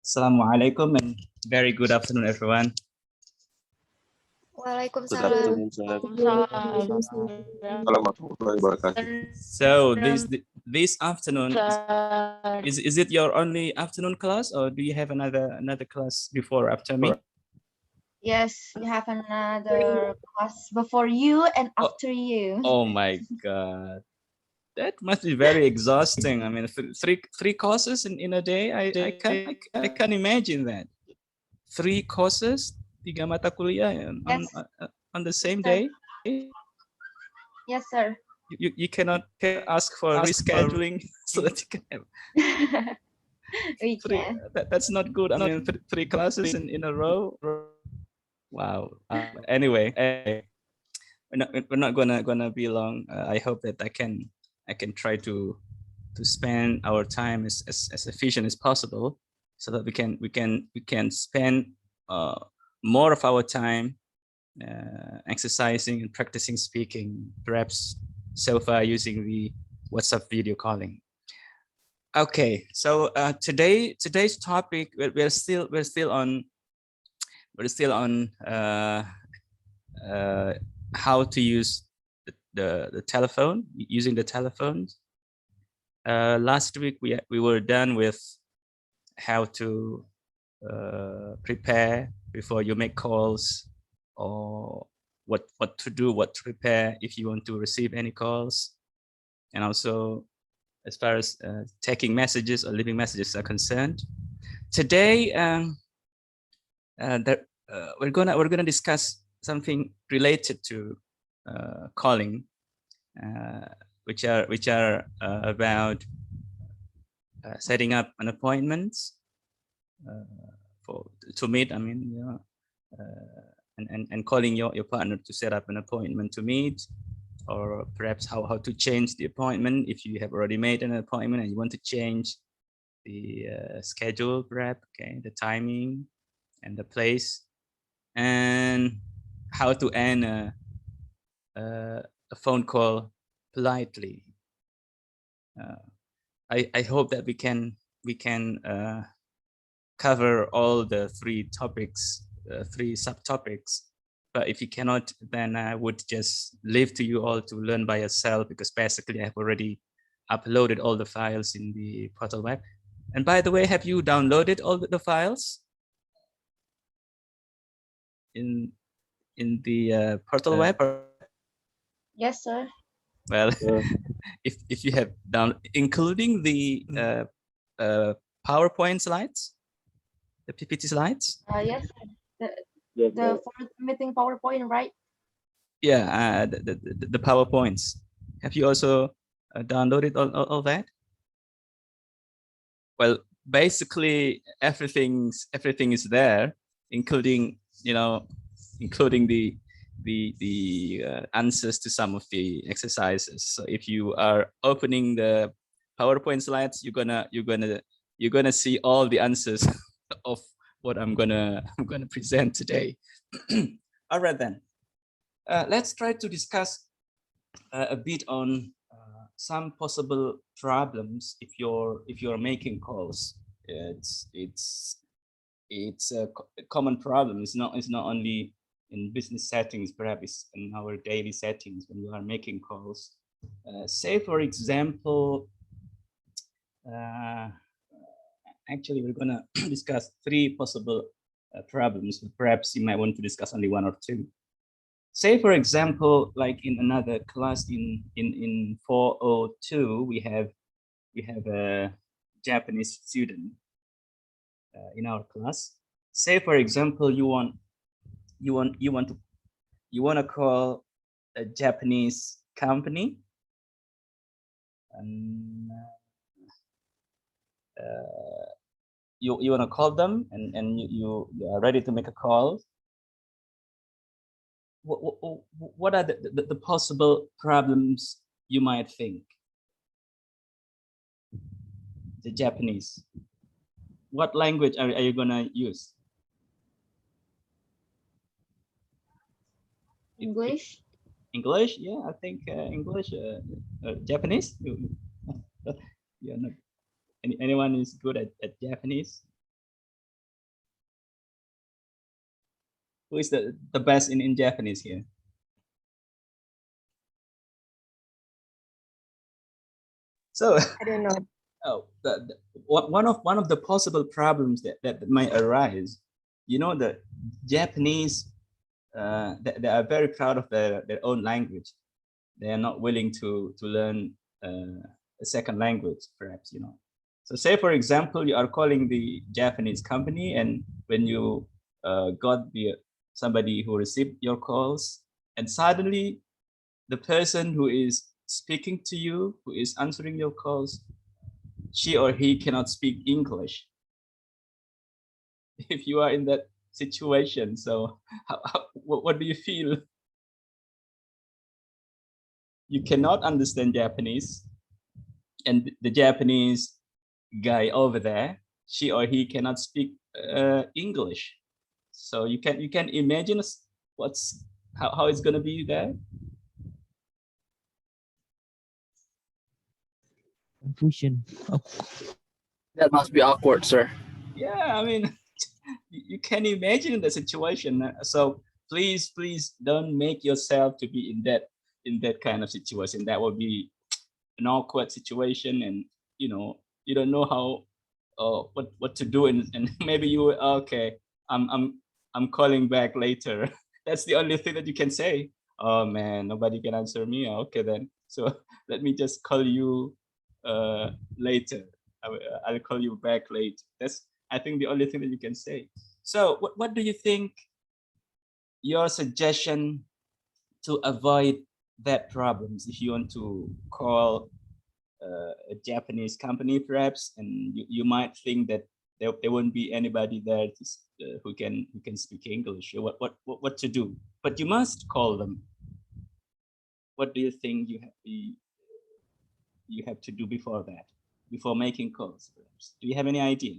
Assalamualaikum and very good afternoon, everyone. Good Waalaikumsalam. afternoon, sir. Warahmatullahi wabarakatuh. So this afternoon is it your only afternoon class, or do you have another class before after me? Yes, we have another class before you and after you. Oh my God, that must be very exhausting. I mean, three courses in a day. I can't imagine that. 3 courses, 3 mata kuliah on the same day. Yes, sir. You cannot ask for rescheduling so that you can have We can. that's not good. I mean, 3 classes in a row. Wow. Anyway, we're not gonna be long. I hope that I can try to spend our time as efficient as possible, so that we can spend more of our time exercising and practicing speaking, perhaps so far using the WhatsApp video calling. Okay, so today's topic, we're still on how to use the telephone, using the telephones. Last week we were done with how to prepare before you make calls, or what to do, what to prepare if you want to receive any calls, and also as far as taking messages or leaving messages are concerned. Today we're gonna discuss something related to calling, which are about setting up an appointment to meet. I mean, and calling your partner to set up an appointment to meet, or perhaps how to change the appointment if you have already made an appointment and you want to change the schedule, perhaps, okay, the timing and the place, and how to end a phone call politely. I hope that we can cover all the 3 topics, 3 subtopics. But if you cannot, then I would just leave to you all to learn by yourself, because basically I have already uploaded all the files in the portal web. And by the way, have you downloaded all the files in the portal web? Yes, sir. Well, if you have including the PowerPoint slides, the PPT slides. Yes, the meeting PowerPoint, right? Yeah, the PowerPoints. Have you also downloaded all that? Well, basically everything is there, including the answers to some of the exercises. So if you are opening the PowerPoint slides, you're gonna see all the answers of what I'm gonna present today. All right then. Let's try to discuss a bit on some possible problems if you're making calls. It's a common problem. It's not only in business settings, perhaps in our daily settings when we are making calls. Say for example, actually we're gonna discuss 3 possible problems, but perhaps you might want to discuss only 1 or 2. Say for example, like in another class in 402, we have a Japanese student in our class. Say for example, you want to call a Japanese company, and you want to call them, and you are ready to make a call. What are the possible problems you might think? The Japanese. What language are you gonna use? English. English, yeah, I think English. Japanese. Yeah, no. Anyone is good at Japanese? Who is the best in Japanese here? So I don't know. oh, one of the possible problems that might arise, you know, the Japanese, they are very proud of their own language. They are not willing to learn a second language, perhaps, you know. So say, for example, you are calling the Japanese company, and when you got somebody who received your calls, and suddenly the person who is speaking to you, who is answering your calls, she or he cannot speak English. If you are in that situation, so what do you feel? You cannot understand Japanese, and the Japanese guy over there, she or he cannot speak English. So you can imagine what's how it's gonna be there. Confusion. Oh, That must be awkward, sir. Yeah, I mean, you can imagine the situation. So please don't make yourself to be in that kind of situation. That will be an awkward situation, and you know you don't know how what to do, and maybe you okay, I'm calling back later. That's the only thing that you can say. Oh man, nobody can answer me. Okay then, so let me just call you later. I'll call you back later. That's, I think, the only thing that you can say. So what do you think your suggestion to avoid that problems if you want to call a Japanese company, perhaps, and you might think that there won't be anybody there who can speak English. What to do? But you must call them. What do you think you have to do before that, before making calls? Perhaps? Do you have any idea?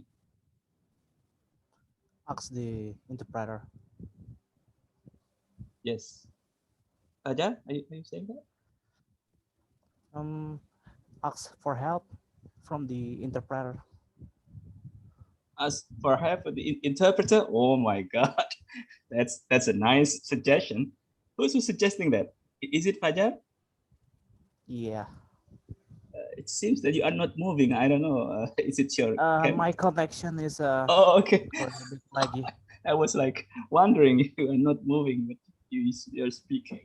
ask the interpreter. Yes. Fajar, are you saying that? Ask for help from the interpreter. Ask for help for the interpreter. Oh my God, that's a nice suggestion. Who's suggesting that? Is it Fajar? Yeah. It seems that you are not moving. I don't know. Is it your My connection is Oh, okay. a bit laggy. I was like wondering if you are not moving, but you're speaking.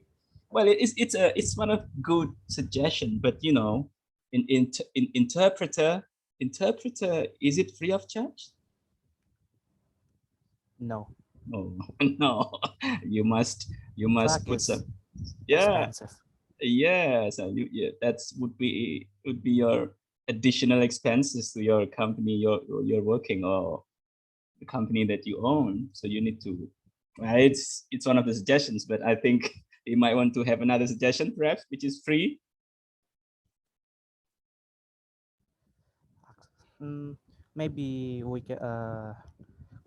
Well, it's one of good suggestion, but you know, in interpreter, is it free of charge? No. Oh no, you must Track put is some. Yeah, expensive. yeah. So yeah, that's would be your additional expenses to your company you're working, or the company that you own. So you need to. It's one of the suggestions, but I think you might want to have another suggestion, perhaps, which is free. Maybe we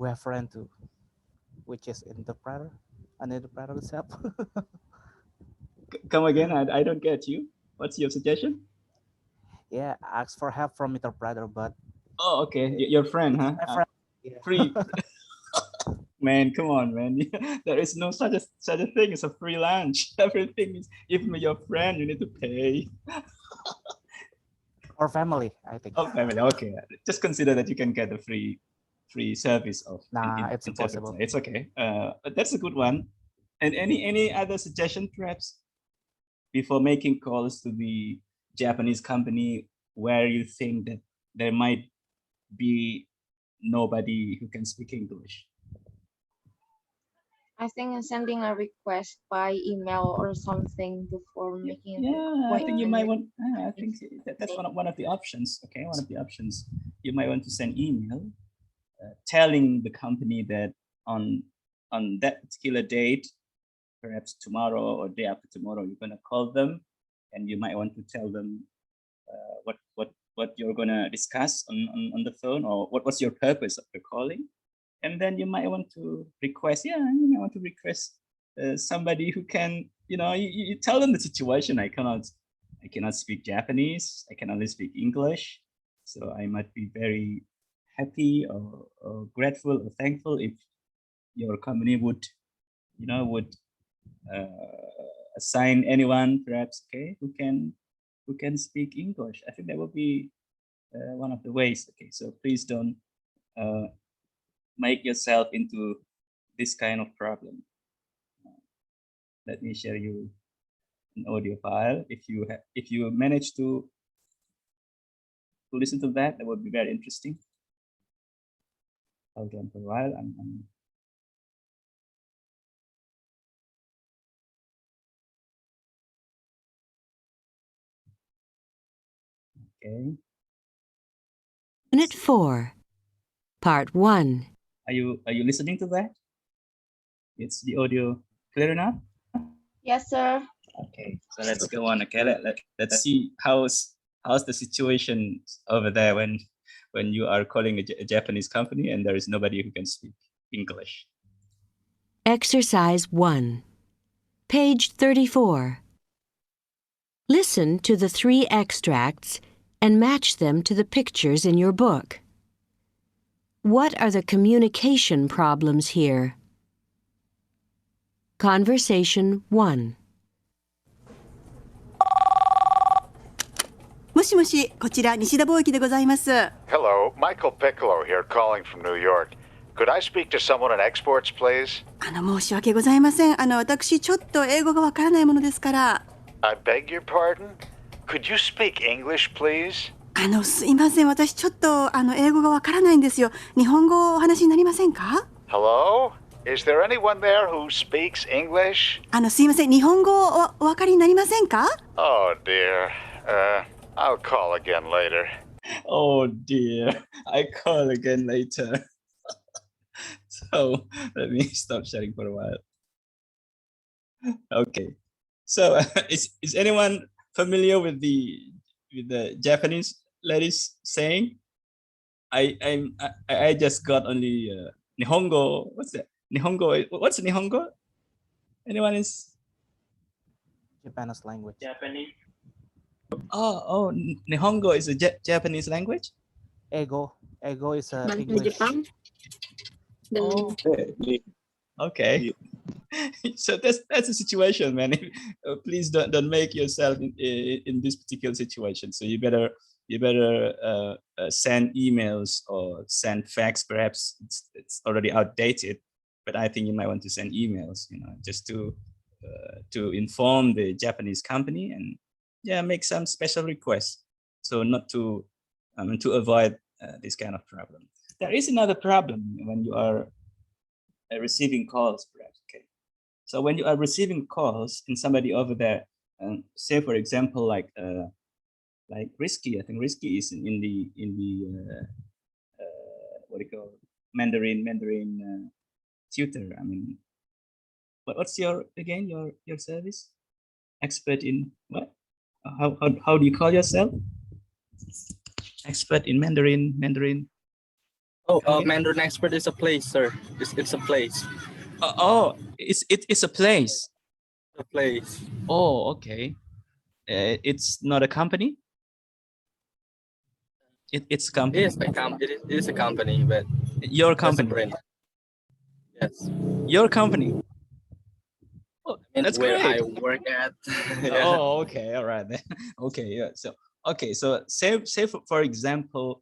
have friend too, which is interpreter, an interpreter itself. Come again? I don't get you. What's your suggestion? Yeah, ask for help from interpreter, but Oh, okay. Your friend, huh? my friend. Yeah. Free. Man, come on, man. There is no such a thing as a free lunch. Everything is, even with your friend, you need to pay. Or family, I think. Oh, family. Okay, just consider that you can get a free service of Nah, it's interpreter. impossible. It's okay. But that's a good one. And any other suggestion, perhaps, before making calls to the Japanese company where you think that there might be nobody who can speak English? I think sending a request by email or something before making Yeah, I think you might want. I appointment. think that's one of the options. Okay, one of the options. You might want to send email telling the company that on on that particular date, perhaps tomorrow or day after tomorrow, you're gonna call them, and you might want to tell them what you're gonna discuss on the phone, or what's your purpose of the calling, and then you might want to request. Yeah, you might want to request somebody who can, you know, you tell them the situation. I cannot speak Japanese. I can only speak English. So I might be very happy or grateful or thankful if your company would would assign anyone perhaps, okay, who can speak English. I think that would be one of the ways. Okay, so please don't make yourself into this kind of problem. Let me share you an audio file. If you manage to listen to that, that would be very interesting. Hold on for a while. Okay. Unit 4, Part 1. Are you listening to that? It's the audio clear enough? Yes, sir. Okay, so let's go on. Okay, let's see how's the situation over there when you are calling a Japanese company and there is nobody who can speak English. Exercise 1. Page 34. Listen to the 3 extracts and match them to the pictures in your book. What are the communication problems here? Conversation 1. もしもし、こちら西田貿易でございます。 Hello, Michael Piccolo here calling from New York. Could I speak to someone in exports, please? 申し訳ございません。私ちょっと英語がわからないものですから。 I beg your pardon? Could you speak English, please? すいません。私ちょっと英語がわからないんですよ。日本語をお話になりませんか？ Hello? Is there anyone there who speaks English? すいません。日本語をお分かりになりませんか？ Oh dear. I'll call again later. Oh dear, I call again later. So let me stop sharing for a while. Okay, so is anyone familiar with the Japanese ladies saying? I just got only Nihongo. What's that? Nihongo. What's Nihongo? Anyone is? Japanese language. Oh, Nihongo is a Japanese language? Ego is Bantu English. Jepang. Dan Oh, okay. So that's a situation, man. Please don't make yourself in this particular situation. So you better send emails or send fax. Perhaps it's already outdated, but I think you might want to send emails, just to inform the Japanese company and make some special requests. So not to avoid this kind of problem. There is another problem when you are receiving calls, perhaps. Okay. So when you are receiving calls and somebody over there, say for example, like Risky, I think Risky is in the what do you call Mandarin tutor. I mean, what's your service? Expert in what? How do you call yourself? Expert in Mandarin. Mandarin expert is a place, sir. It's a place. It's a place. A place. Oh, okay. It's not a company. It's a company. It is a company, but Your that's a company. brand. Yes. Your company. Oh, And that's where great. I work at. Yeah. Oh, okay, all right. Okay, yeah. So say for example,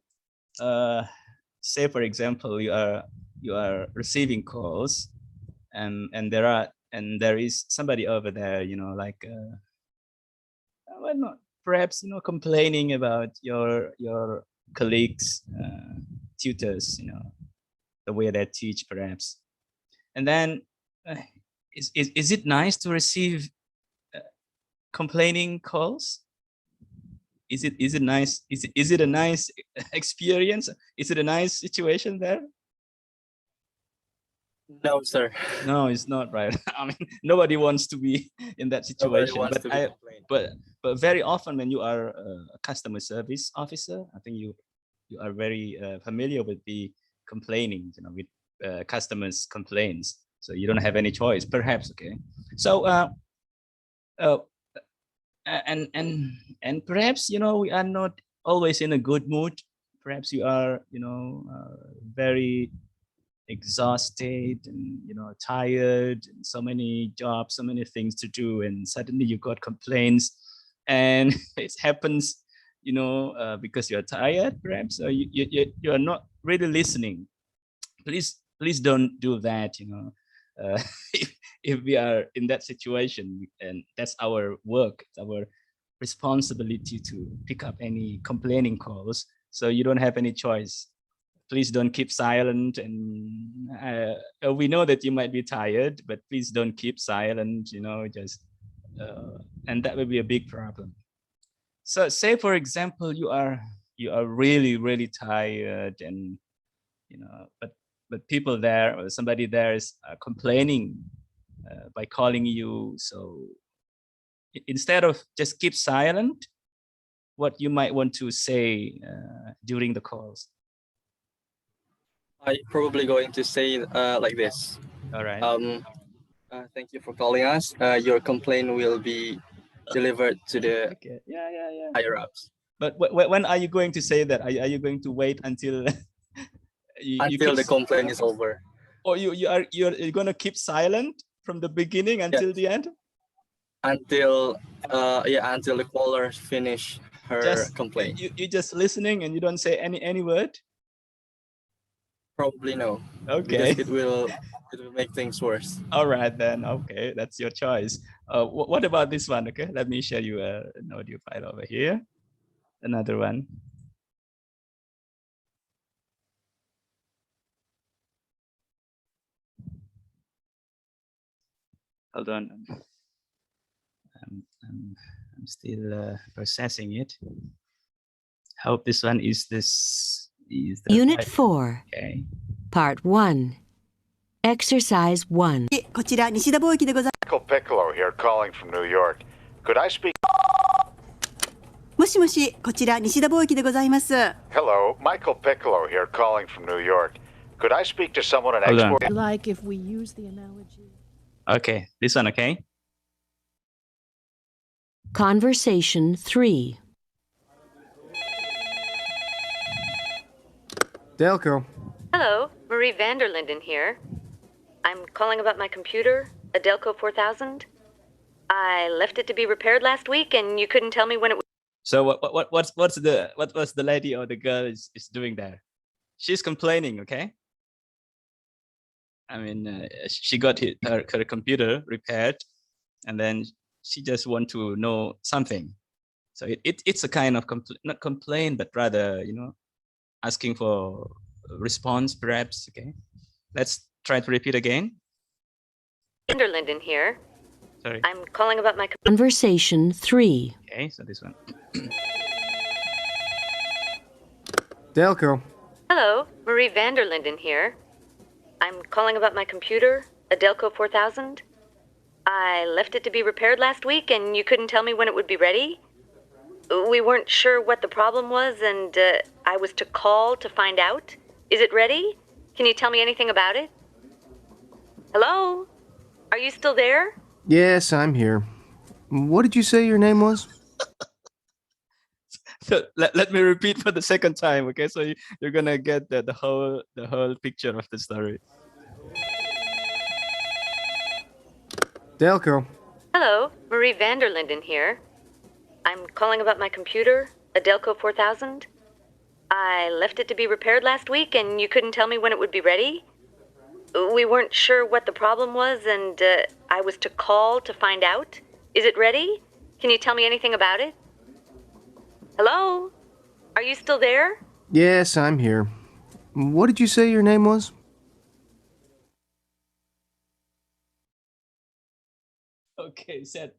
say for example, you are receiving calls, and there is somebody over there, like well, not perhaps complaining about your colleagues, tutors, the way they teach, perhaps, and then is it nice to receive complaining calls? Is it nice? Is it a nice experience? Is it a nice situation there? No, sir. No, it's not, right? I mean, nobody wants to be in that Nobody situation. wants But to be complaining. but very often when you are a customer service officer, I think you are very familiar with the complaining, with customers' complaints. So you don't have any choice, perhaps. Okay. So and perhaps we are not always in a good mood. Perhaps you are very exhausted and tired, and so many jobs, so many things to do, and suddenly you got complaints, and it happens because you're tired perhaps, or you are not really listening. Please don't do that. If we are in that situation, and that's our work, it's our responsibility to pick up any complaining calls, so you don't have any choice. Please don't keep silent, and we know that you might be tired, but please don't keep silent, just and that will be a big problem. So say for example, you are really tired, and but people there, or somebody there is complaining by calling you. So instead of just keep silent, what you might want to say during the calls? I probably going to say like this. All right. Thank you for calling us. Your complaint will be delivered to the Okay. Yeah. higher ups. But when are you going to say that? Are you going to wait until Until the complaint is over. or you're going to keep silent from the beginning until the end? Until until the caller finish her complaint. You just listening and you don't say any word? Probably no. Okay. Because it will make things worse. All right then. Okay, that's your choice. What about this one? Okay, let me show you an audio file over here. Another one. Hold on. I'm still processing it. Hope this one is the Unit right- 4, Okay. Part 1. Exercise 1. こちら西田貿易でござい Michael Piccolo here calling from New York. Could I speak? もしもし、こちら西田貿易でございます。 Hello, Michael Piccolo here calling from New York. Could I speak to someone in Hold on. export? Like if we use the analogy. Okay, this one, okay? Conversation 3. Delco. Hello, Marie Vanderlinden here. I'm calling about my computer, a Delco 4000. I left it to be repaired last week, and you couldn't tell me when it was. So what was the lady or the girl is doing there? She's complaining, okay? I mean, she got her computer repaired, and then she just want to know something. So it's a kind of not complaint, but rather asking for a response, perhaps. Okay, let's try to repeat again. Vanderlinden here. Sorry. I'm calling about my. Conversation 3. Okay, so this one. Delco. Hello, Marie Vanderlinden here. I'm calling about my computer, a Delco 4000. I left it to be repaired last week, and you couldn't tell me when it would be ready. We weren't sure what the problem was, and I was to call to find out. Is it ready? Can you tell me anything about it? Hello? Are you still there? Yes, I'm here. What did you say your name was? So let me repeat for the second time, okay? So you're gonna get the whole picture of the story. Delco. Hello, Marie Vanderlinden here. I'm calling about my computer, a Delco 4000. I left it to be repaired last week, and you couldn't tell me when it would be ready. We weren't sure what the problem was, and I was to call to find out. Is it ready? Can you tell me anything about it? Hello? Are you still there? Yes, I'm here. What did you say your name was? Okay, so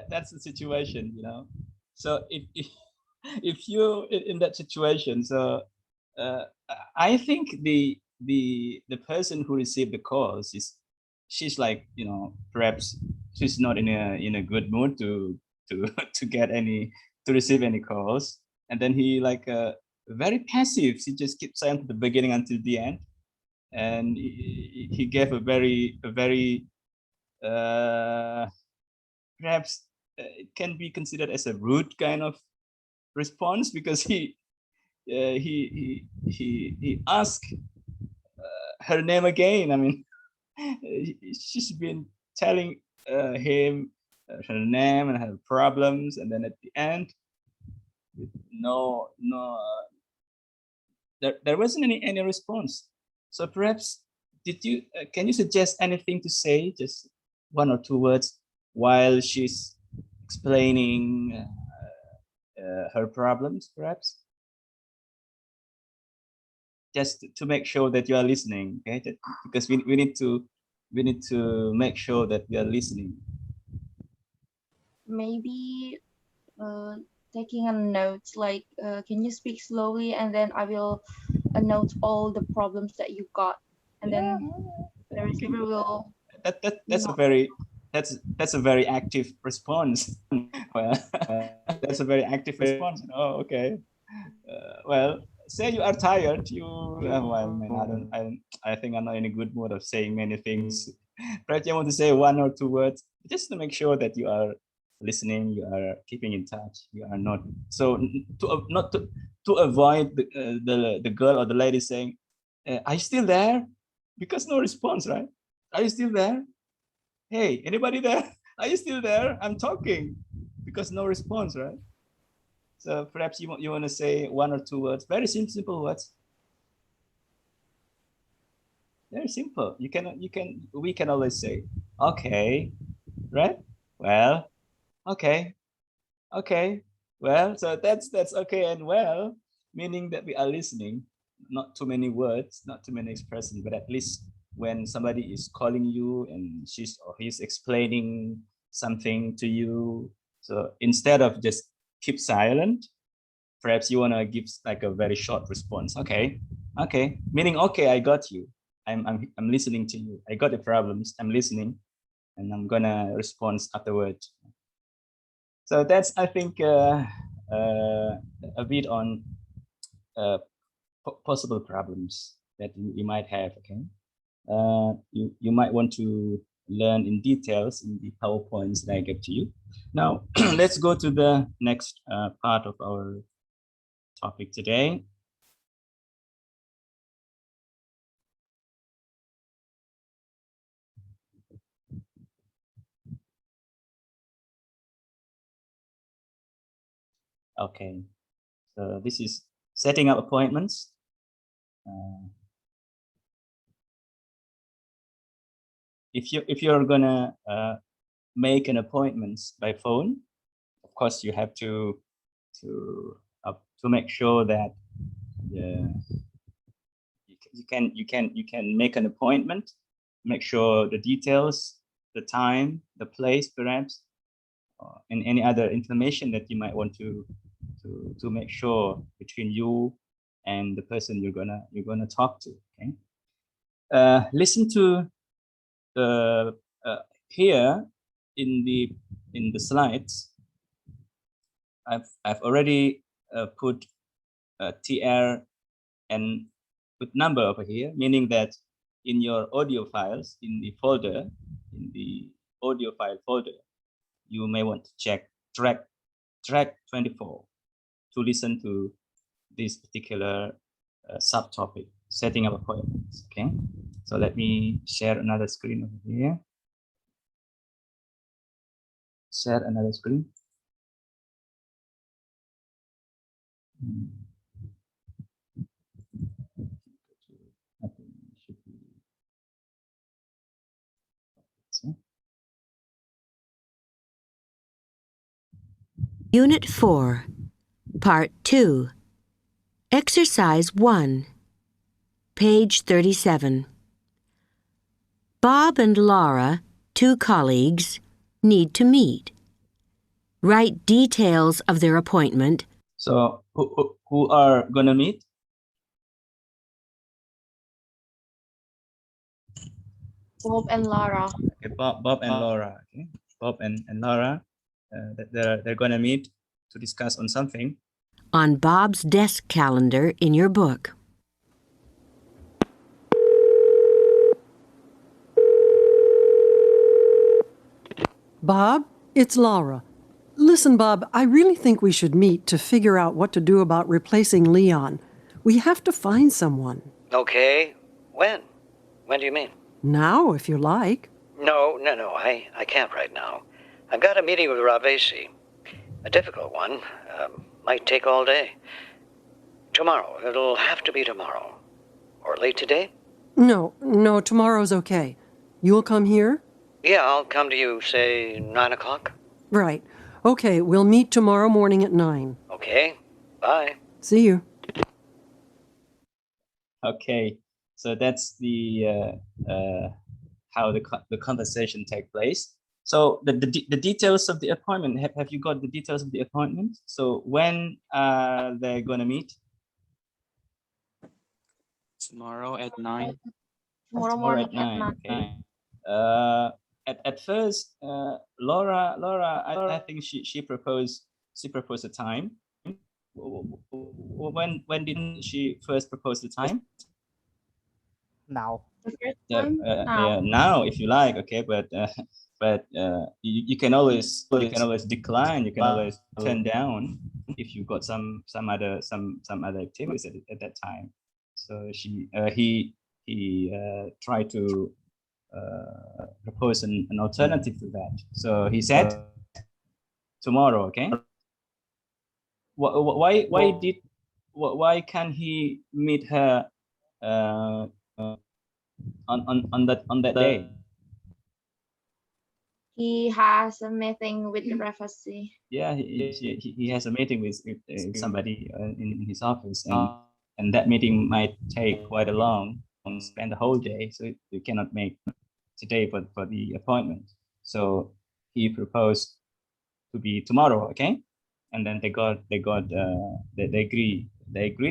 that's the situation, So if you in that situation, so I think the person who received the calls she's like, perhaps she's not in a good mood to get to receive any calls, and then he like very passive. He just keeps silent from the beginning until the end, and he gave a very perhaps it can be considered as a rude kind of response, because he asked her name again. I mean, she's been telling him her name and her problems, and then at the end, no, there wasn't any response. So perhaps can you suggest anything to say, just one or two words, while she's explaining her problems, perhaps? Just to make sure that you are listening, okay? Because we need to make sure that we are listening. Maybe taking a note, like, can you speak slowly, and then I will note all the problems that you got, and then the receiver will. That's a very active response. Well, that's a very active response. Oh, okay. Well, say you are tired. Well, man, I think I'm not in a good mood of saying many things. Perhaps you want to say one or two words, just to make sure that you are listening, you are keeping in touch, you are not to avoid the girl or the lady saying, "Are you still there?" Because no response, right? Are you still there? Hey, anybody there? Are you still there? I'm talking. Because no response, right? So perhaps you want to say one or two words, very simple words. Very simple. We can always say, okay, right? Well, okay, well. So that's okay and well, meaning that we are listening. Not too many words, not too many expressions, but at least when somebody is calling you and she's or he's explaining something to you, so instead of just keep silent, perhaps you want to give like a very short response. Okay, meaning okay, I got you. I'm listening to you. I got the problems. I'm listening, and I'm gonna respond afterwards. So that's, I think, a bit on possible problems that you might have. Okay, you might want to learn in details in the PowerPoints that I give to you. Now, let's go to the next part of our topic today. Okay, so this is setting up appointments. If you're gonna make an appointment by phone, of course you have to make sure that you can make an appointment, make sure the details, the time, the place, perhaps, and any other information that you might want to make sure between you and the person you're gonna talk to. Okay, listen to the here in the slides. I've already put TR and with number over here, meaning that in your audio files, in the audio file folder, you may want to check track 24 to listen to this particular subtopic, setting up appointments. Okay, so let me share another screen over here. Share another screen. Unit 4, Part 2, Exercise 1, page 37. Bob and Laura, two colleagues, need to meet. Write details of their appointment. So who are gonna meet? Bob and Laura. Okay, Bob and Laura. Okay, Bob and Laura. They're gonna meet to discuss on something. On Bob's desk calendar in your book. Bob, it's Laura. Listen, Bob, I really think we should meet to figure out what to do about replacing Leon. We have to find someone. Okay. When? When do you mean? Now, if you like. No, I can't right now. I've got a meeting with Ravesi. A difficult one. Might take all day. Tomorrow. It'll have to be tomorrow. Or late today? No, tomorrow's okay. You'll come here? Yeah, I'll come to you, say, 9 o'clock. Right. Okay, we'll meet tomorrow morning at 9. Okay. Bye. See you. Okay, so that's the how the conversation take place. So the details of the appointment, have you got the details of the appointment? So when they're gonna meet? Tomorrow at 9. Tomorrow morning at 9. Okay. At first, Laura, I think she proposed a time. When did she first propose the time? Now. The first time? Yeah, now if you like, okay, but you can always decline, you can always turn down if you've got some other activities at that time. So he tried to propose an alternative to that. So he said tomorrow, okay? Why can't he meet her on that day? He has a meeting with the Ravesi. Yeah, he has a meeting with somebody in his office, and that meeting might take quite a long, spend the whole day, so you cannot make today for the appointment. So he proposed to be tomorrow, okay? And then they agreed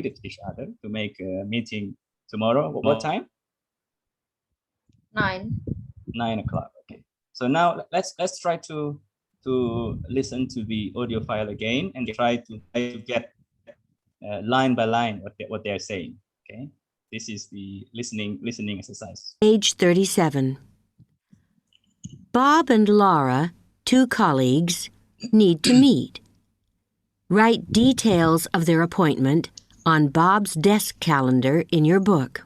with each other to make a meeting tomorrow. What time? 9. 9 o'clock. Okay. So now let's try to listen to the audio file again and try to get line by line what they're saying. Okay. This is the listening exercise. Page 37. Bob and Laura, two colleagues, need to meet. Write details of their appointment on Bob's desk calendar in your book.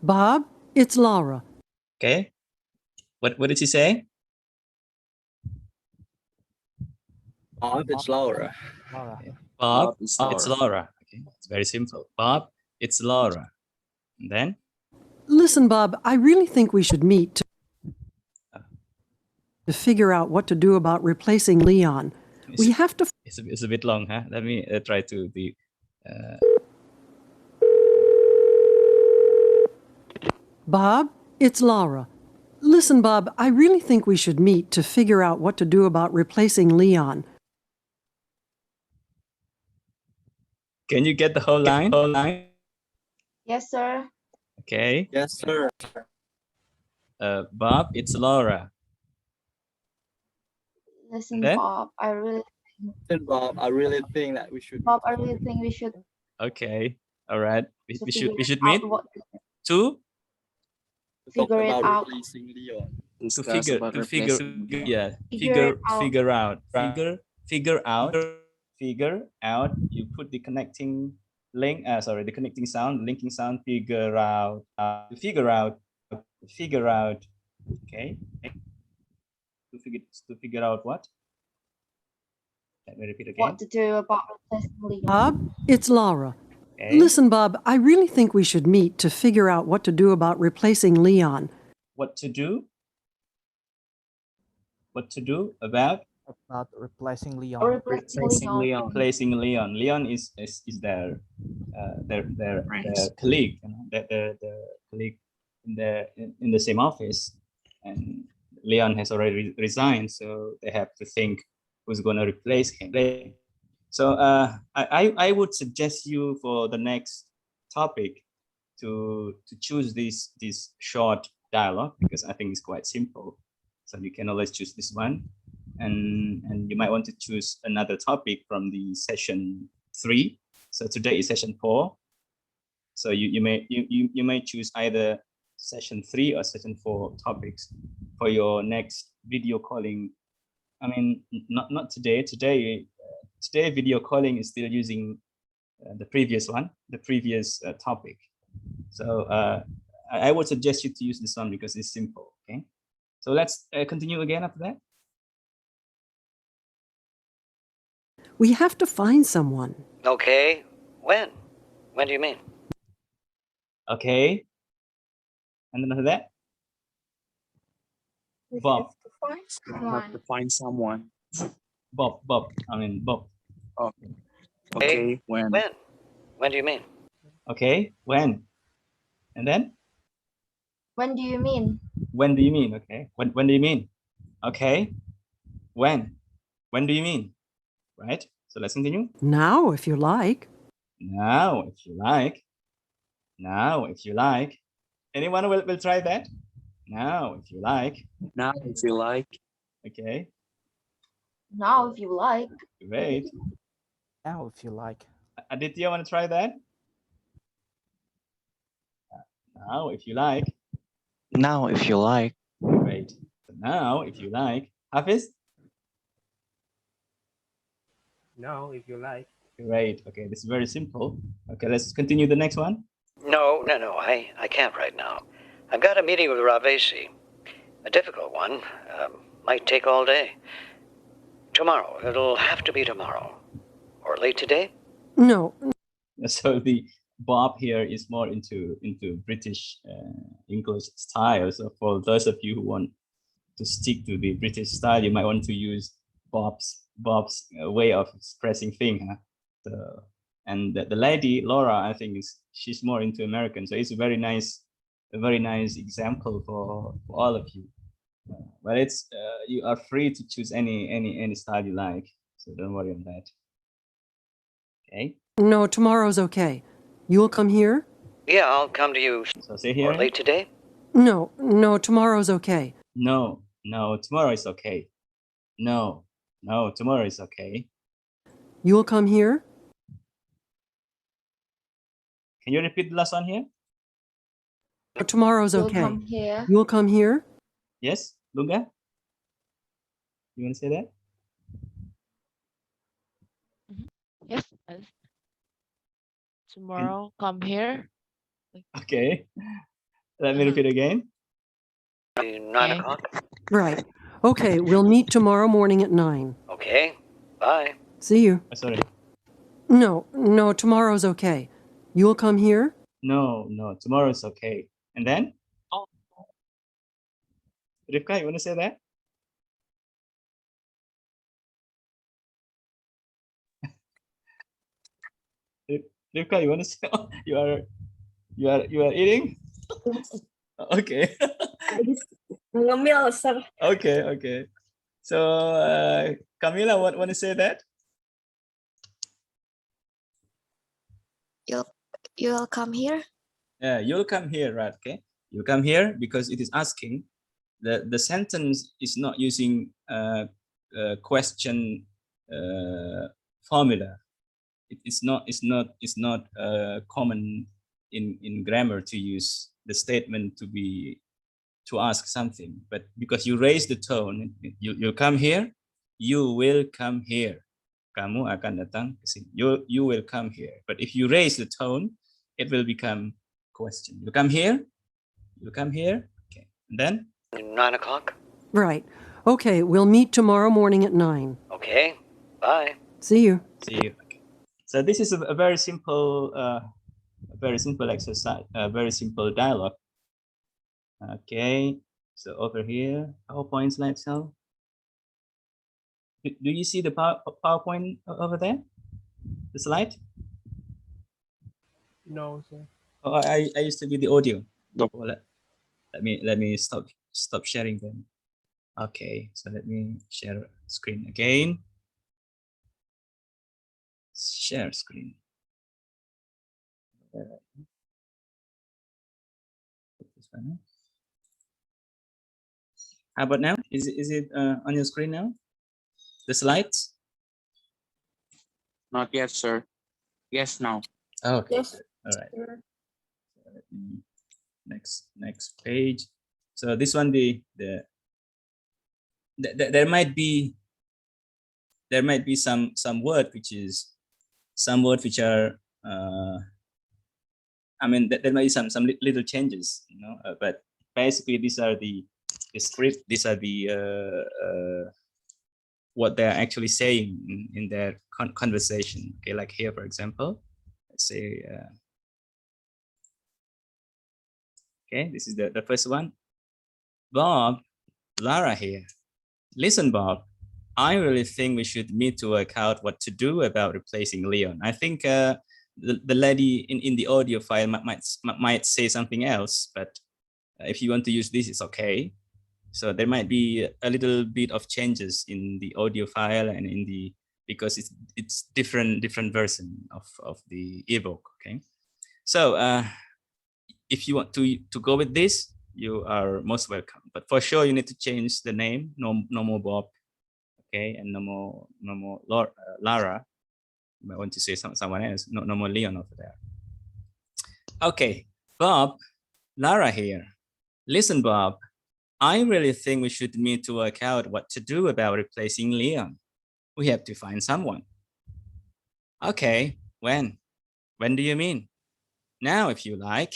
Bob, it's Laura. Okay. What did he say? Bob, it's Laura. Laura. Bob, it's Laura. Okay, it's very simple. Bob, it's Laura. And then? Listen, Bob, I really think we should meet to figure out what to do about replacing Leon. We have to... It's a bit long, huh? Let me try to be... Bob, it's Laura. Listen, Bob, I really think we should meet to figure out what to do about replacing Leon. Can you get the whole line? Yes, sir. Okay. Yes, sir. Bob, it's Laura. Listen, Then? Bob, I really think that we should. Bob, I really think we should Okay. All right. We should figure meet out what to figure it out. Replacing Leon. Figure out. You put the connecting link. The connecting sound, linking sound. Figure out. Figure out. Okay. To figure out what? Let me repeat again. What to do about replacing Leon. Bob, it's Laura. Okay. Listen, Bob, I really think we should meet to figure out what to do about replacing Leon. What to do? What to do about? About replacing Leon. Or replacing Leon. Replacing Leon. Leon is their colleague, you know, the colleague in the same office, and Leon has already resigned, so they have to think who's going to replace him. So I would suggest you for the next topic to choose this short dialogue, because I think it's quite simple. So you can always choose this one, and you might want to choose another topic from the session 3. So today is session 4. So you may choose either session 3 or session 4 topics for your next video calling. I mean, not today. Today today video calling is still using the previous one, the previous topic. So I would suggest you to use this one because it's simple. Okay, so let's continue again after that. We have to find someone. Okay. When? When do you mean? Okay, and then after that, Bob. Have to find someone. Bob. I mean Bob. Oh, okay. When? When? When do you mean? Okay, when? And then? When do you mean? When do you mean? Okay, when do you mean? Okay, when? When do you mean? Right, so let's continue. Now, if you like. Now, if you like. Now, if you like. Anyone will try that? Now, if you like. Now, if you like. Okay, Now, if you like. great. Now, if you like. Aditya, want to try that? Now, if you like. Now, if you like. Great. So now, if you like. Hafiz? Now, if you like. Great. Okay, this is very simple. Okay, let's continue the next one. No, I can't right now. I've got a meeting with Ravesi. A difficult one. Might take all day. Tomorrow. It'll have to be tomorrow. Or late today? No. So the Bob here is more into British English style. So for those of you who want to stick to the British style, you might want to use Bob's way of expressing things. Huh? So, and the lady Laura, I think she's more into American. So it's a very nice example for all of you. But it's you are free to choose any style you like. So don't worry on that. Okay. No, tomorrow's okay. You'll come here? Yeah, I'll come to you. So say here. Or late today? No, tomorrow's okay. No, tomorrow is okay. No, tomorrow is okay. You'll come here? Can you repeat the last one here? Tomorrow's You'll okay. come here. You'll come here? Yes, Lunga? You want to say that? Yes. Tomorrow, come here. Okay. Let me repeat again. 9 o'clock? Right. Okay, we'll meet tomorrow morning at 9. Okay. Bye. See you. Oh, sorry. No, tomorrow's okay. You'll come here? No, tomorrow is okay. And then? Oh. Rivka, you want to say that? Rivka, you want to say? You are eating? Okay. Ngemil, sir. Okay. So Camila, want to say that? You'll come here? Yeah, you'll come here, right? Okay. You come here because it is asking. The sentence is not using question formula. It's not common in grammar to use the statement to ask something, but because you raise the tone, you come here, you will come here. Kamu akan datang ke sini. You will come here. But if you raise the tone, it will become question. You come here. You come here. Okay. And then 9 o'clock? Right. Okay, we'll meet tomorrow morning at 9. Okay. Bye. See you. See you. Okay. So this is a very simple exercise, a very simple dialogue. Okay. So over here, PowerPoint slideshow. Do you see the PowerPoint over there? The slide? No, sir. Oh, I used to be the audio. No. Well, let me stop sharing them. Okay, so let me share screen again. Share screen. How about now? Is it on your screen now? The slides? Not yet, sir. Yes, now. Okay. Yes. All right. Next page. So this one, there might be there might be some word which are I mean there might be some little changes, you know, but basically these are the script, these are the what they're actually saying in their conversation. Okay, like here for example, let's say okay, this is the first one. Bob, Lara here. Listen, Bob, I really think we should meet to work out what to do about replacing Leon. I think the lady in the audio file might say something else, but if you want to use this, it's okay. So there might be a little bit of changes in the audio file and in the, because it's different version of the ebook. Okay, so if you want to go with this, you are most welcome. But for sure, you need to change the name. No more Bob, okay, and no more Lara. You might want to say someone else. No more Leon over there. Okay, Bob, Lara here. Listen, Bob, I really think we should meet to work out what to do about replacing Leon. We have to find someone. Okay, when? When do you mean? Now, if you like.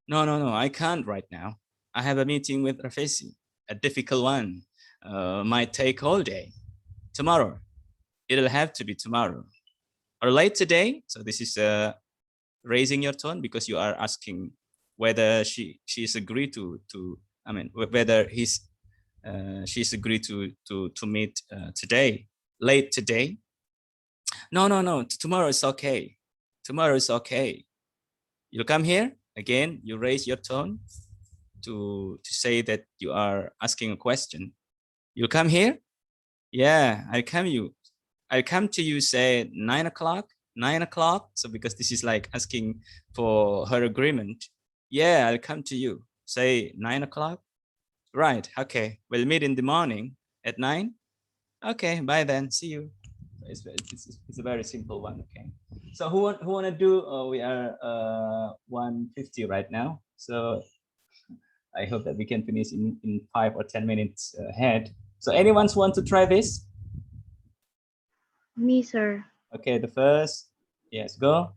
No, I can't right now. I have a meeting with Rafesi, a difficult one. Might take all day. Tomorrow. It'll have to be tomorrow. Or late today. So this is raising your tone because you are asking whether she's agreed to I mean whether she's agreed to meet today, late today. No, tomorrow is okay. Tomorrow is okay. You'll come here again. You raise your tone to say that you are asking a question. You'll come here. Yeah, I come to you. Say 9 o'clock. 9 o'clock. So because this is like asking for her agreement. Yeah, I'll come to you. Say 9 o'clock. Right. Okay. We'll meet in the morning at 9. Okay. Bye then. See you. It's a very simple one. Okay. So who want to do? We are 150 right now. So I hope that we can finish in 5 or 10 minutes ahead. So anyone want to try this? Me, sir. Okay. The first. Yes. Go.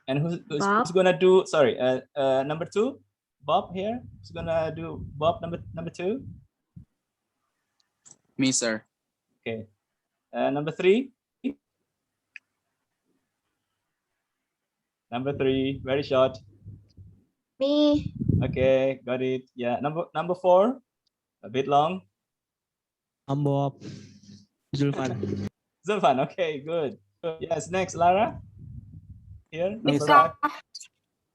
And who's gonna do? Sorry. Number 2. Bob here. Who's gonna do Bob number 2? Me, sir. Okay. Number 3. Number 3, very short. Me. Okay, got it. Yeah, number 4, a bit long. Bob. Zulfan. Zulfan, okay, good. Yes, next, Lara. Here, Me, number sir. 5.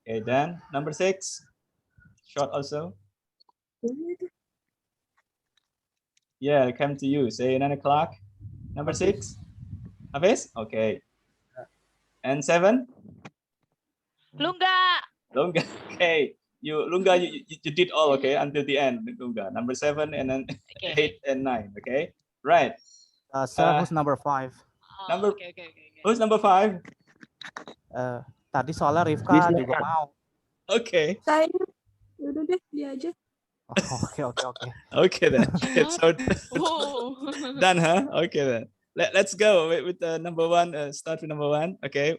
Okay, then number 6, short also. Yeah, I'll come to you. Say 9 o'clock. Number 6, Hafiz. Okay. And 7. Lunga. Lunga. Okay. Lunga, you did all okay until the end. Lunga. Number 7 and then Okay. 8 and 9. Okay. Right. Sir, who's number 5? Okay. Who's number 5? Tadi soalnya Rifka juga mau. Okay. Saya udah deh dia aja. Oke. Okay then. So done, huh? Okay then. Let's go with number 1. Start with number 1. Okay.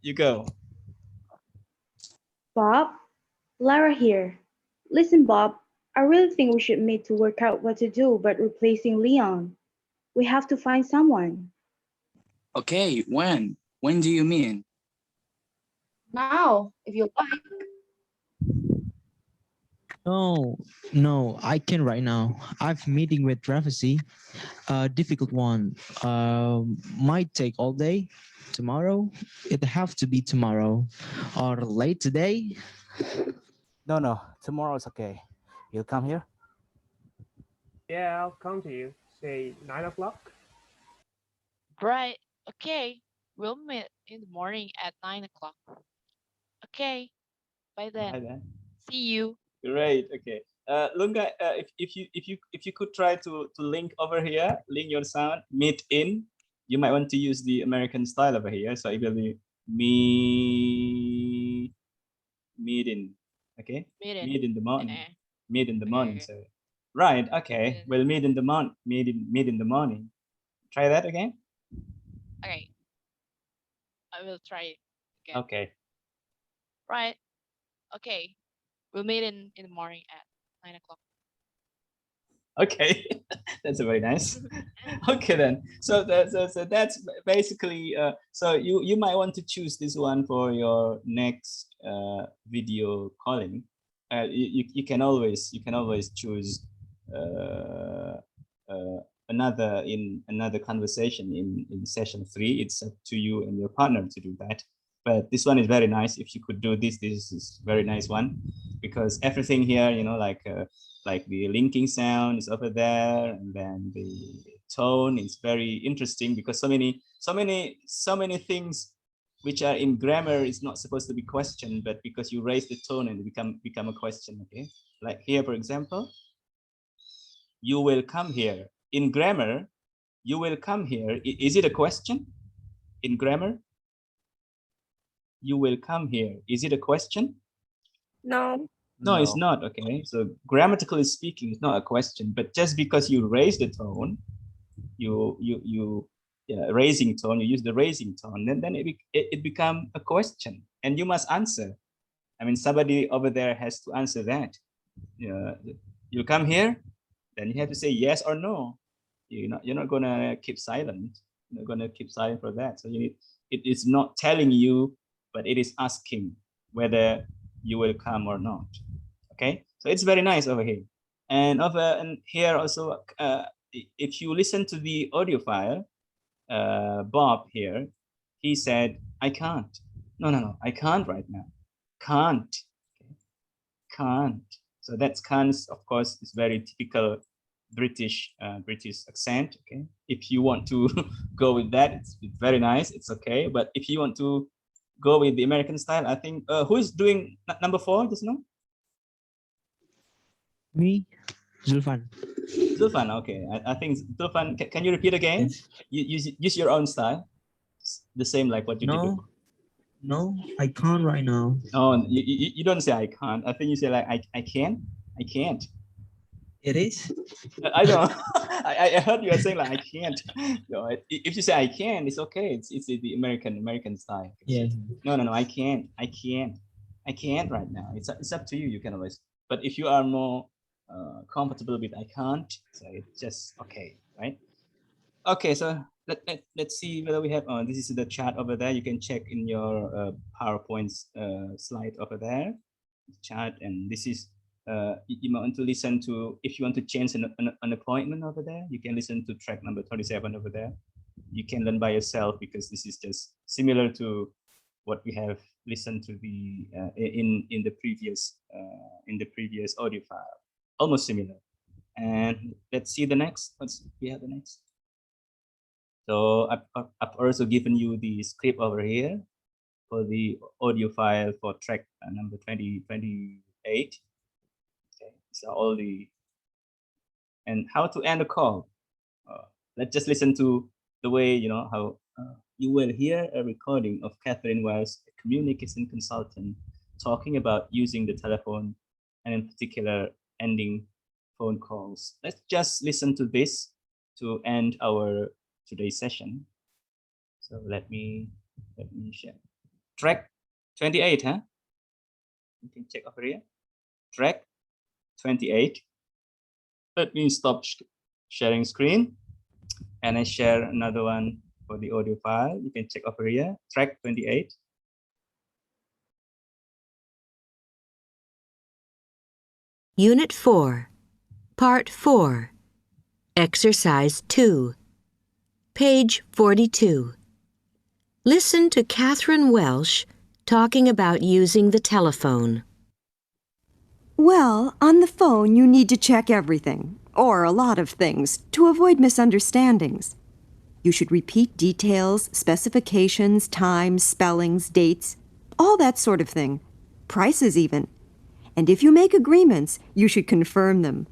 You go. Bob, Lara here. Listen, Bob, I really think we should meet to work out what to do about replacing Leon. We have to find someone. Okay, when? When do you mean? Now, if you like. No, I can right now. I've meeting with Rafisi, a difficult one. Might take all day. Tomorrow, it have to be tomorrow, or late today. No, tomorrow is okay. You'll come here? Yeah, I'll come to you. Say 9 o'clock. Right. Okay. We'll meet in the morning at 9 o'clock. Okay. Bye then. Bye then. See you. Great. Okay. Lunga, if you could try to link over here, link your sound, meet in. You might want to use the American style over here. So it will be meet in. Okay. Meet in. Meet in the morning. Meet in the morning. So Right. Okay. We'll meet in the meet in the morning. Try that again. Okay. I will try it again. Okay. Right. Okay. We'll meet in the morning at 9 o'clock. Okay. That's very nice. Okay then. So that's basically. So you might want to choose this one for your next video calling. You can always choose another conversation in session 3. It's up to you and your partner to do that. But this one is very nice. If you could do this is very nice one, because everything here, like the linking sound is over there, and then the tone is very interesting, because so many things which are in grammar is not supposed to be questioned, but because you raise the tone and become a question. Okay, like here, for example, you will come here. In grammar, you will come here. Is it a question? In grammar, you will come here. Is it a question? No. No, it's not. Okay, so grammatically speaking, it's not a question. But just because you raise the tone, raising tone, you use the raising tone, then it become a question, and you must answer. I mean, somebody over there has to answer that. You come here, then you have to say yes or no. You're not gonna keep silent. You're not gonna keep silent for that. So it is not telling you, but it is asking whether you will come or not. Okay, so it's very nice over here. And here also, if you listen to the audio file, Bob here, he said, I can't. No, I can't right now. Can't. Okay. Can't. So that's can't, of course, is very typical British accent. Okay, if you want to go with that, it's very nice. It's okay. But if you want to go with the American style, I think who is doing number 4 just now? Me, Zulfan. Zulfan, okay. I think Zulfan, can you repeat again? Yes. Use your own style, the same like what you did before. No, I can't right now. Oh, you don't say I can't. I think you say like I can. I can't. It is. I don't. I heard you are saying like I can't. No, if you say I can, it's okay. It's the American style. Yeah. No. I can't. I can't right now. It's up to you. You can always. But if you are more comfortable with I can't, so it's just okay, right? Okay, so let's see whether we have. This is the chart over there. You can check in your PowerPoint slide over there, chart, and this is. You might want to listen to, if you want to change an appointment over there, you can listen to track number 37 over there. You can learn by yourself, because this is just similar to what we have listened to the in the previous audio file, almost similar. And let's see the next. We have the next. So I've also given you the script over here for the audio file for track number 28. So all the, and how to end a call. Let's just listen to the way, how you will hear a recording of Catherine Wells, a communication consultant, talking about using the telephone, and in particular ending phone calls. Let's just listen to this to end our today's session. So let me share. Track 28, huh? You can check over here. Track 28. Let me stop sharing screen, and I share another one for the audio file. You can check over here, track 28. Unit 4, Part 4, Exercise 2, page 42. Listen to Catherine Welsh talking about using the telephone. Well, on the phone, you need to check everything, or a lot of things, to avoid misunderstandings. You should repeat details, specifications, times, spellings, dates, all that sort of thing, prices even. And if you make agreements, you should confirm them.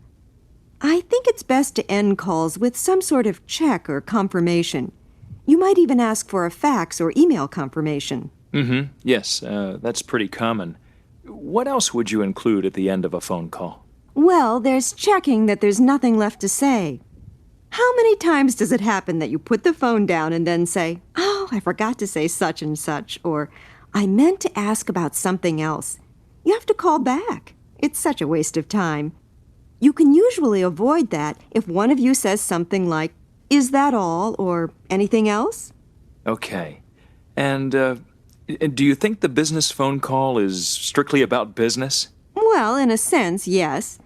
I think it's best to end calls with some sort of check or confirmation. You might even ask for a fax or email confirmation. Yes, that's pretty common. What else would you include at the end of a phone call? Well, there's checking that there's nothing left to say. How many times does it happen that you put the phone down and then say, "Oh, I forgot to say such and such," or "I meant to ask about something else"? You have to call back. It's such a waste of time. You can usually avoid that if one of you says something like, "Is that all?" or "Anything else?" Okay. And do you think the business phone call is strictly about business? Well, in a sense, yes.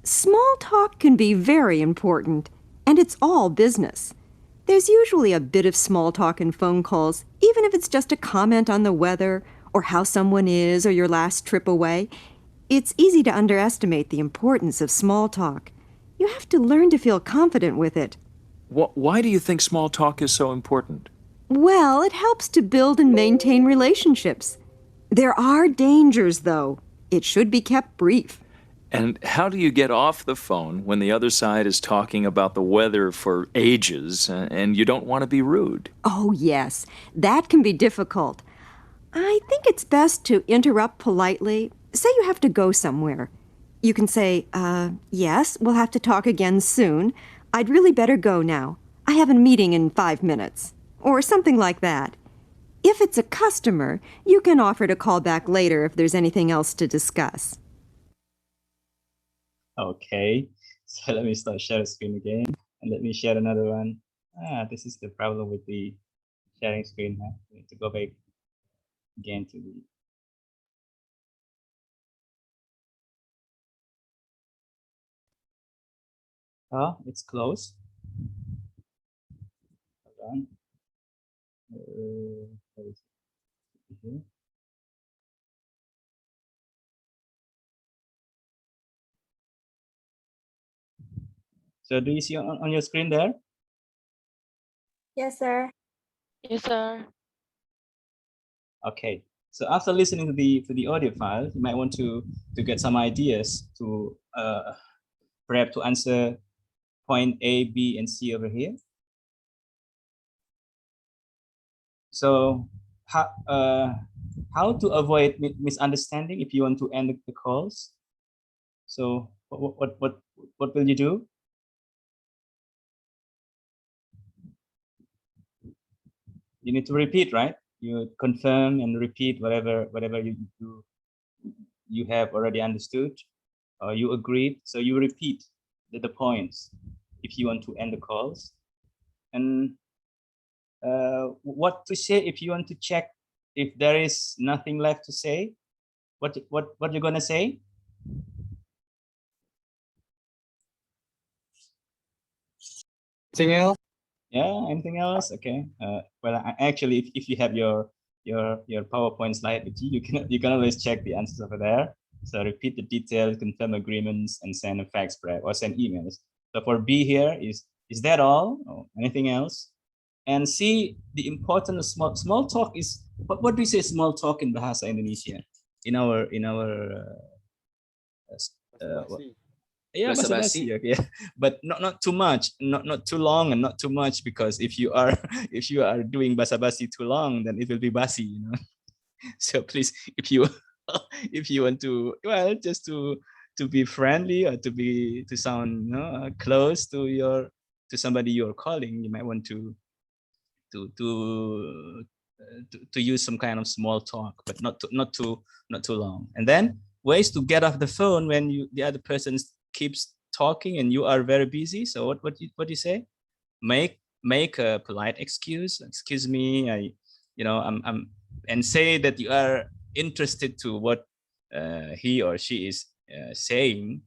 Small talk can be very important, and it's all business. There's usually a bit of small talk in phone calls, even if it's just a comment on the weather, or how someone is, or your last trip away. It's easy to underestimate the importance of small talk. You have to learn to feel confident with it. Why do you think small talk is so important? Well, it helps to build and maintain relationships. There are dangers, though. It should be kept brief. And how do you get off the phone when the other side is talking about the weather for ages and you don't want to be rude? Oh, yes. That can be difficult. I think it's best to interrupt politely. Say you have to go somewhere. You can say, yes, we'll have to talk again soon. I'd really better go now. I have a meeting in 5 minutes. Or something like that. If it's a customer, you can offer to call back later if there's anything else to discuss. Okay, so let me start share screen again, and let me share another one. This is the problem with the sharing screen. I need to go back again to the. Oh, it's closed. Hold on. Where is it here? So do you see on your screen there? Yes, sir. Yes, sir. Okay. So after listening to the audio file, you might want to get some ideas to perhaps to answer point A, B, and C over here. So how to avoid misunderstanding if you want to end the calls? So what will you do? You need to repeat, right? You confirm and repeat whatever you have already understood or you agreed. So you repeat the points if you want to end the calls. And what to say if you want to check if there is nothing left to say? What you're gonna say? Anything else? Yeah, anything else? Okay. Well, actually, if you have your PowerPoint slide with you, you can always check the answers over there. So repeat the details, confirm agreements, and send a fax prep or send emails. So for B here is that all? Or anything else? And C, the important small talk is what do you say small talk in Bahasa Indonesia? In our yeah, basa-basi, okay. But not too much, not too long, and not too much, because if you are if you are doing basa-basi too long, then it will be basi, you know. So please, if you if you want to, well, just to be friendly or to sound, you know, close to somebody you're calling, you might want to to to use some kind of small talk, but not too long. And then ways to get off the phone when the other person keeps talking and you are very busy. So what do you say? Make a polite excuse. Excuse me, I'm and say that you are interested to what he or she is saying.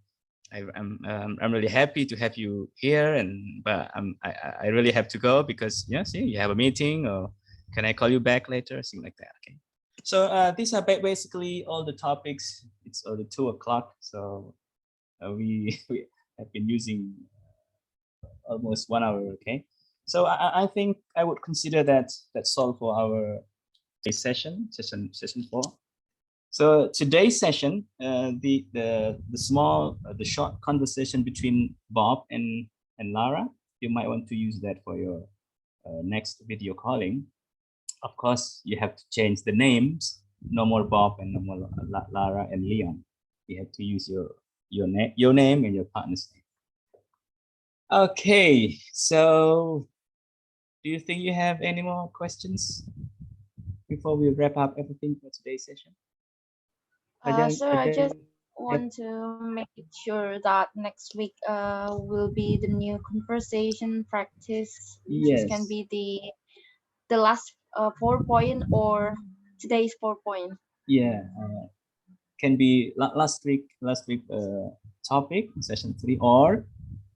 I'm really happy to have you here, but I really have to go because see, you have a meeting, or can I call you back later? Something like that. Okay. So these are basically all the topics. It's already 2 o'clock, so we have been using almost 1 hour. Okay. So I think I would consider that's all for our session 4. So today's session, the short conversation between Bob and Lara, you might want to use that for your next video calling. Of course, you have to change the names. No more Bob and no more Lara and Leon. You have to use your name and your partner's name. Okay, so do you think you have any more questions before we wrap up everything for today's session? Sir, I just want to make sure that next week will be the new conversation practice, which can Yes. be the last 4 point or today's 4 point. Yeah, can be last week topic session 3, or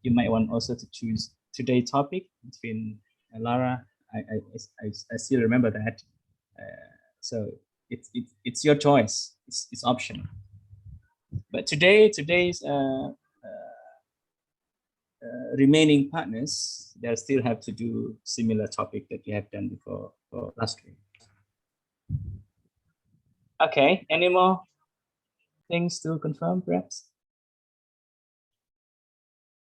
you might want also to choose today topic between Lara. I still remember that. So it's your choice. It's optional. But today's remaining partners, they still have to do similar topic that you have done before for last week. Okay, any more things to confirm, perhaps?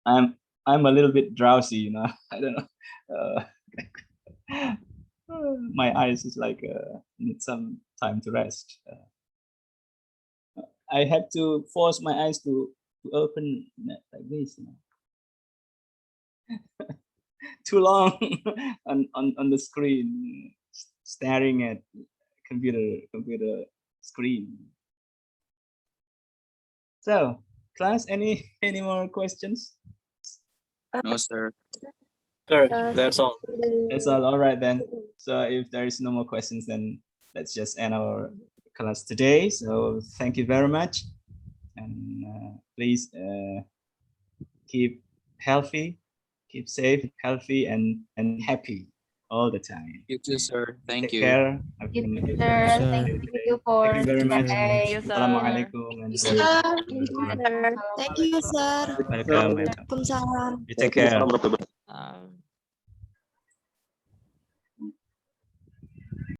I'm a little bit drowsy, you know. I don't know. My eyes is like need some time to rest. I had to force my eyes to open like this, you know. Too long on the screen, staring at computer screen. So, class, any more questions? No, sir. Sir, that's all. That's all. All right then. So if there is no more questions, then let's just end our class today. So thank you very much, and please keep healthy, keep safe, healthy, and happy all the time. You too, sir. Thank Take you. care. Sir, thank you for Thank you very much. today. Assalamualaikum. And Thank you, sir. welcome. You take care.